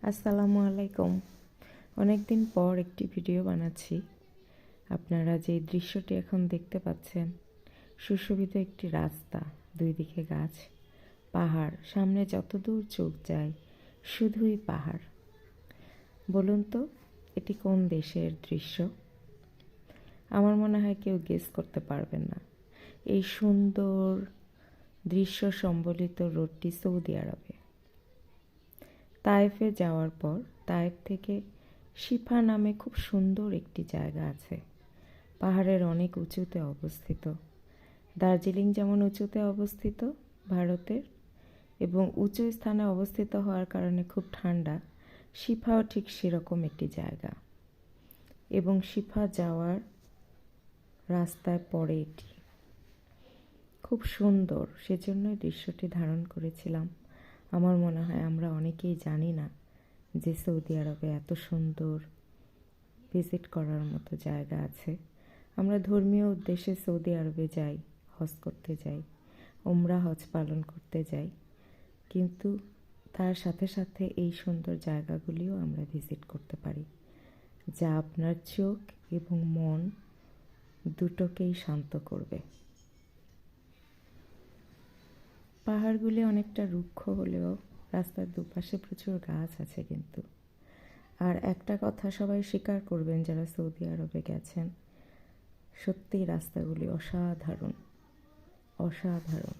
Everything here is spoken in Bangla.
আসসালামু আলাইকুম। অনেক দিন পর একটি ভিডিও বানাচ্ছি। আপনারা যে দৃশ্যটি এখন দেখতে পাচ্ছেন, সুশোভিত একটি রাস্তা, দুই দিকে গাছ, পাহাড়, সামনে যতদূর চোখ যায় শুধুই পাহাড়। বলুন তো, এটি কোন দেশের দৃশ্য? আমার মনে হয় কেউ গেস করতে পারবেন না। এই সুন্দর দৃশ্য সম্বলিত রোডটি সৌদি আরবে। তায়েফে যাওয়ার পর তায়েফ থেকে শিফা নামে খুব সুন্দর একটি জায়গা আছে, পাহাড়ের অনেক উঁচুতে অবস্থিত। দার্জিলিং যেমন উঁচুতে অবস্থিত ভারতের এবং উঁচু স্থানে অবস্থিত হওয়ার কারণে খুব ঠান্ডা, শিফাও ঠিক সেরকম একটি জায়গা। এবং শিফা যাওয়ার রাস্তায় পড়ে এটি, খুব সুন্দর, সেজন্যই দৃশ্যটি ধারণ করেছিলাম। আমার মনে হয় আমরা অনেকেই জানি না যে সৌদি আরবে এত সুন্দর ভিজিট করার মতো জায়গা আছে। আমরা ধর্মীয় উদ্দেশ্যে সৌদি আরবে যাই, হজ করতে যাই, ওমরা হজ পালন করতে যাই, কিন্তু তার সাথে সাথে এই সুন্দর জায়গাগুলিও আমরা ভিজিট করতে পারি, যা আপনার চোখ এবং মন দুটোকেই শান্ত করবে। পাহাড়গুলি অনেকটা রুক্ষ হলেও রাস্তার দুপাশে প্রচুর গাছ আছে কিন্তু। আর একটা কথা সবাই স্বীকার করবেন যারা সৌদি আরবে গেছেন, সত্যিই রাস্তাগুলি অসাধারণ, অসাধারণ।